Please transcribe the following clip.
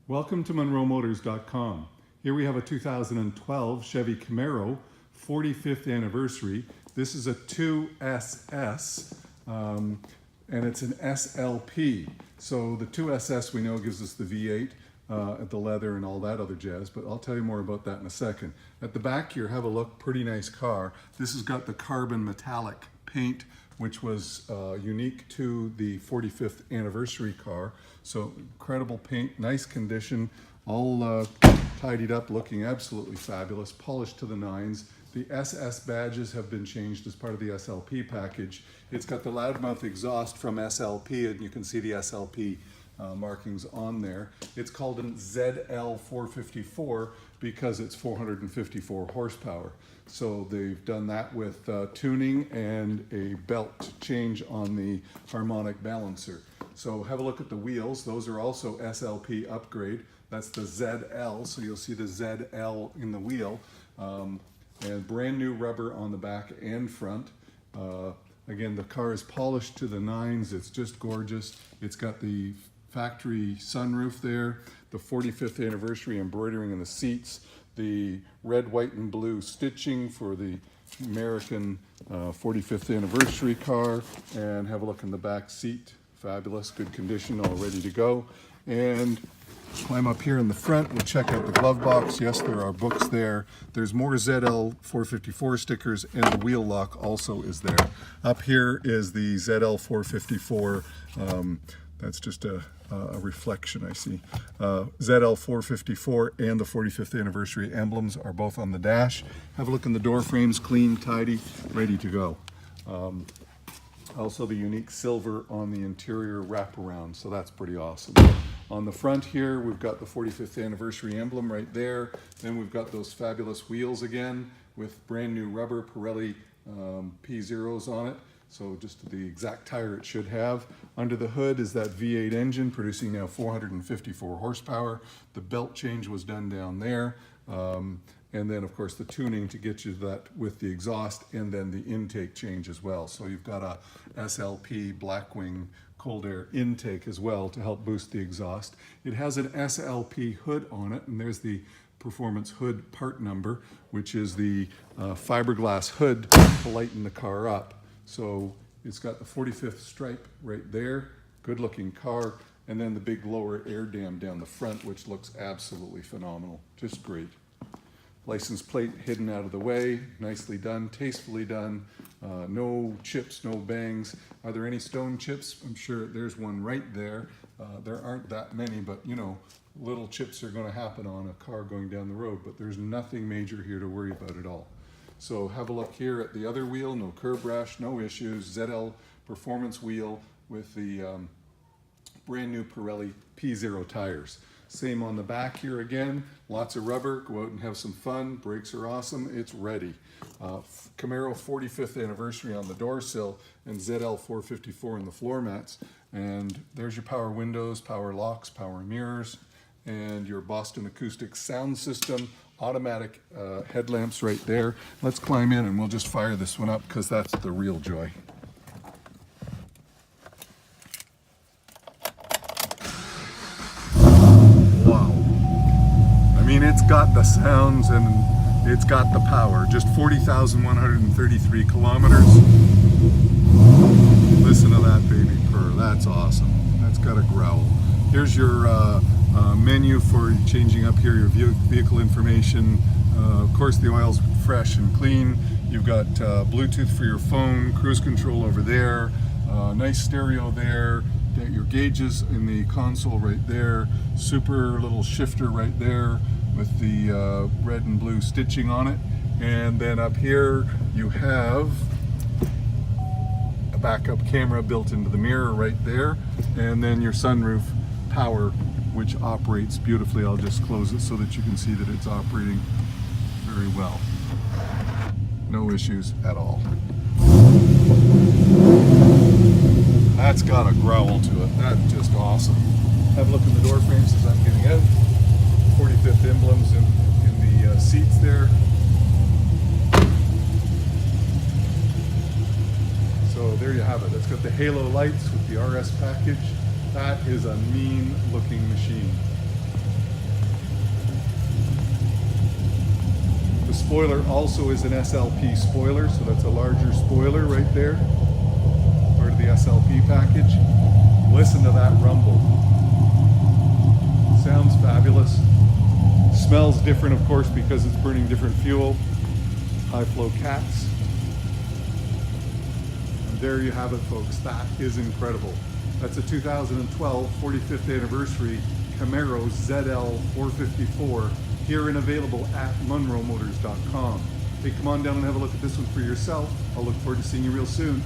Welcome to MunroMotors.com. Here we have a 2012 Chevy Camaro 45th anniversary. This is a 2SS and it's an SLP. So the 2SS we know gives us the V8, the leather and all that other jazz, but I'll tell you more about that in a second. At the back here, have a look, pretty nice car. This has got the carbon metallic paint, which was unique to the 45th anniversary car. So incredible paint, nice condition, all tidied up, looking absolutely fabulous, polished to the nines. The SS badges have been changed as part of the SLP package. It's got the Loudmouth exhaust from SLP, and you can see the SLP markings on there. It's called an ZL454 because it's 454 horsepower. So they've done that with tuning and a belt change on the harmonic balancer. So have a look at the wheels. Those are also SLP upgrade. That's the ZL, so you'll see the ZL in the wheel. And brand new rubber on the back and front. Again, the car is polished to the nines. It's just gorgeous. It's got the factory sunroof there, the 45th anniversary embroidering in the seats, the red, white, and blue stitching for the American 45th anniversary car, and have a look in the back seat. Fabulous, good condition, all ready to go. And climb up here in the front, we'll check out the glove box. Yes, there are books there. There's more ZL454 stickers, and the wheel lock also is there. Up here is the ZL454, that's just a reflection I see. ZL454 and the 45th anniversary emblems are both on the dash. Have a look in the door frames, clean, tidy, ready to go. Also the unique silver on the interior wraparound, so that's pretty awesome. On the front here, we've got the 45th anniversary emblem right there. Then we've got those fabulous wheels again with brand new rubber Pirelli P0s on it. So just the exact tire it should have. Under the hood is that V8 engine producing now 454 horsepower. The belt change was done down there. And then of course the tuning to get you that with the exhaust, and then the intake change as well. So you've got a SLP Blackwing cold air intake as well to help boost the exhaust. It has an SLP hood on it, and there's the performance hood part number, which is the fiberglass hood to lighten the car up. So it's got the 45th stripe right there, good looking car, and then the big lower air dam down the front, which looks absolutely phenomenal, just great. License plate hidden out of the way, nicely done, tastefully done, no chips, no bangs. Are there any stone chips? I'm sure there's one right there. There aren't that many, but you know, little chips are gonna happen on a car going down the road, but there's nothing major here to worry about at all. So have a look here at the other wheel, no curb rash, no issues. ZL performance wheel with the brand new Pirelli P0 tires. Same on the back here again, lots of rubber, go out and have some fun. Brakes are awesome, it's ready. Camaro 45th anniversary on the door sill, and ZL454 in the floor mats. And there's your power windows, power locks, power mirrors, and your Boston acoustic sound system, automatic headlamps right there. Let's climb in and we'll just fire this one up because that's the real joy. Wow. I mean, it's got the sounds and it's got the power. Just 40,133 kilometers. Listen to that baby purr. That's awesome. That's got a growl. Here's your menu for changing up here your vehicle information. Of course, the oil's fresh and clean. You've got Bluetooth for your phone, cruise control over there, nice stereo there. Your gauges in the console right there, super little shifter right there with the red and blue stitching on it. And then up here you have a backup camera built into the mirror right there, and then your sunroof power, which operates beautifully. I'll just close it so that you can see that it's operating very well. No issues at all. That's got a growl to it. That's just awesome. Have a look in the door frames as I'm getting out. 45th emblems in the seats there. So there you have it. It's got the halo lights with the RS package. That is a mean looking machine. spoiler also is an SLP spoiler, so that's a larger spoiler right there, part of the SLP package. Listen to that rumble. Sounds fabulous. Smells different, of course, because it's burning different fuel. High flow cats. And there you have it, folks. That is incredible. That's a 2012 45th anniversary Camaro ZL 454, here and available at munromotors.com. Hey, come on down and have a look at this one for yourself. I'll look forward to seeing you real soon.